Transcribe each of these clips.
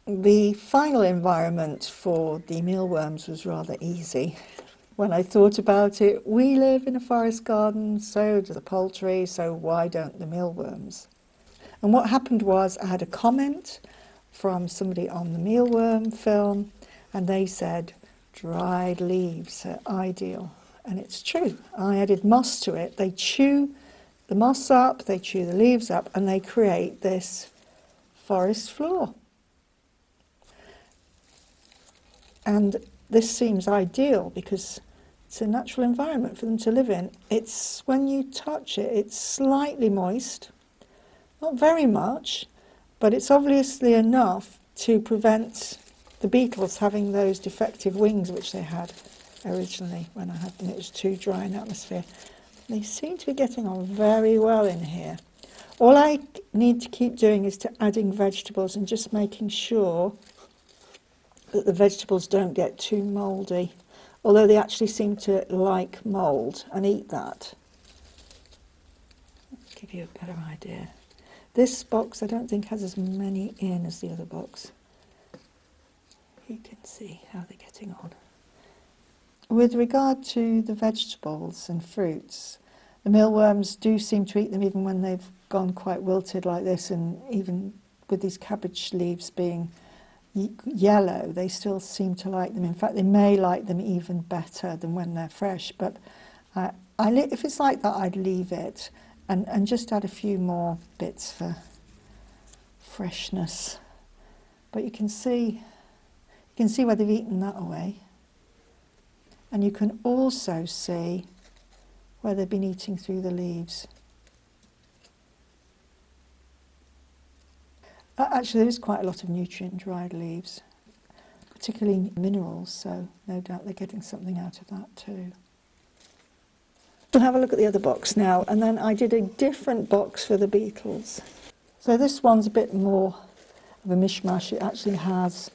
The final environment for the mealworms was rather easy. When I thought about it, we live in a forest garden, so do the poultry, so why don't the mealworms? And what happened was I had a comment from somebody on the mealworm film, and they said dried leaves are ideal. And it's true. I added moss to it. They chew the moss up, they chew the leaves up, and they create this forest floor. And this seems ideal because it's a natural environment for them to live in. It's, when you touch it, it's slightly moist, not very much, but it's obviously enough to prevent the beetles having those defective wings which they had originally when I had them. It was too dry an atmosphere. They seem to be getting on very well in here. All I need to keep doing is to adding vegetables and just making sure that the vegetables don't get too mouldy, although they actually seem to like mould and eat that. Let's give you a better idea. This box I don't think has as many in as the other box. You can see how they're getting on. With regard to the vegetables and fruits, the mealworms do seem to eat them even when they've gone quite wilted like this, and even with these cabbage leaves being yellow, they still seem to like them. In fact, they may like them even better than when they're fresh, but if it's like that, I'd leave it and just add a few more bits for freshness. But you can see where they've eaten that away, and you can also see where they've been eating through the leaves. Actually, there is quite a lot of nutrient in dried leaves, particularly minerals, so no doubt they're getting something out of that too. We'll have a look at the other box now, and then I did a different box for the beetles. So this one's a bit more of a mishmash. It actually has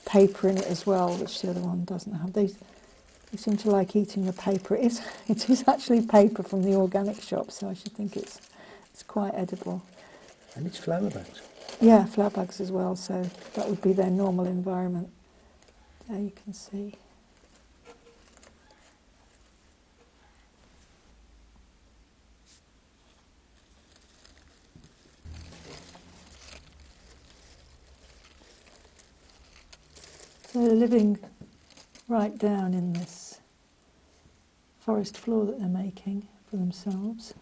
paper in it as well, which the other one doesn't have. They seem to like eating the paper. It is actually paper from the organic shop, so I should think it's quite edible. And it's flower bags. Yeah, flower bags as well, so that would be their normal environment. There you can see. So they're living right down in this forest floor that they're making for themselves.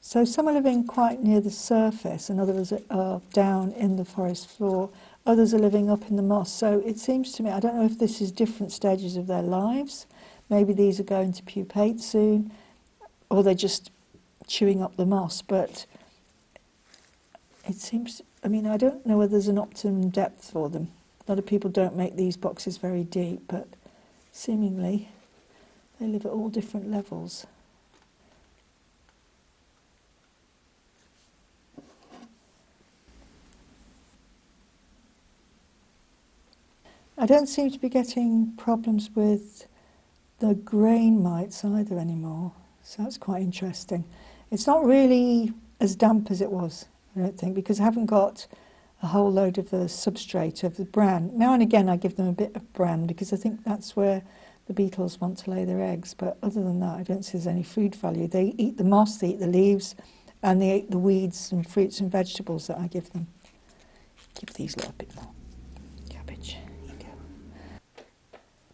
So some are living quite near the surface and others are down in the forest floor. Others are living up in the moss. So it seems to me, I don't know if this is different stages of their lives. Maybe these are going to pupate soon, or they're just chewing up the moss. But it seems, I mean, I don't know whether there's an optimum depth for them. A lot of people don't make these boxes very deep, but seemingly they live at all different levels. I don't seem to be getting problems with the grain mites either anymore, so that's quite interesting. It's not really as damp as it was, I don't think, because I haven't got a whole load of the substrate of the bran. Now and again I give them a bit of bran because I think that's where the beetles want to lay their eggs, but other than that I don't see there's any food value. They eat the moss, they eat the leaves, and they eat the weeds and fruits and vegetables that I give them. Give these a little bit more cabbage.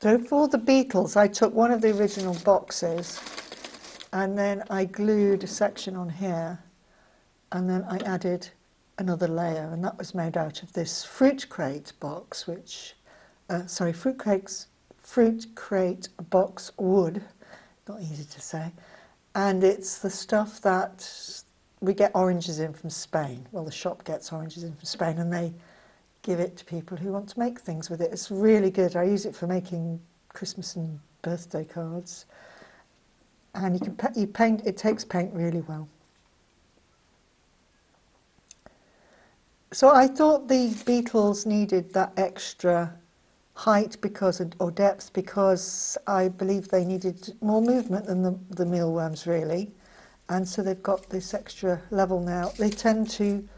So for the beetles, I took one of the original boxes and then I glued a section on here and then I added another layer, and that was made out of this fruit crate box, fruit crate box wood, not easy to say, and it's the stuff that we get oranges in from Spain. Well, the shop gets oranges in from Spain and they give it to people who want to make things with it. It's really good. I use it for making Christmas and birthday cards. And you paint, it takes paint really well. So I thought the beetles needed that extra height or depth because I believe they needed more movement than the mealworms really. And so they've got this extra level now. They tend to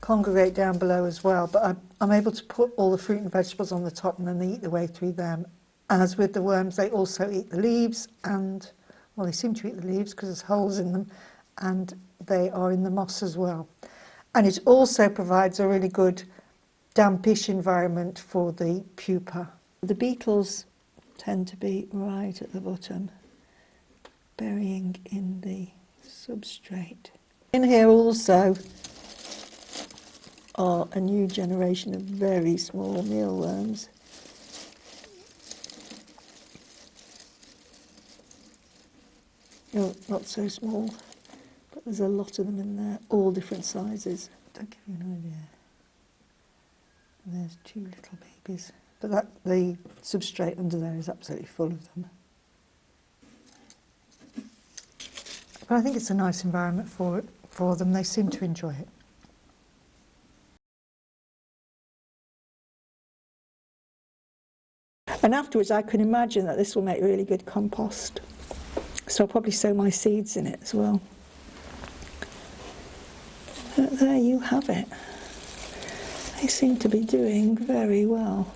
congregate down below as well, but I'm able to put all the fruit and vegetables on the top and then they eat their way through them. As with the worms, they also eat the leaves and, well, they seem to eat the leaves because there's holes in them, and they are in the moss as well. And it also provides a really good dampish environment for the pupa. The beetles tend to be right at the bottom, burying in the substrate. In here also are a new generation of very small mealworms. No, not so small, but there's a lot of them in there, all different sizes. Don't give you an idea. And there's 2 little babies, but the substrate under there is absolutely full of them. But I think it's a nice environment for them. They seem to enjoy it. And afterwards I can imagine that this will make really good compost. So I'll probably sow my seeds in it as well. But there you have it. They seem to be doing very well.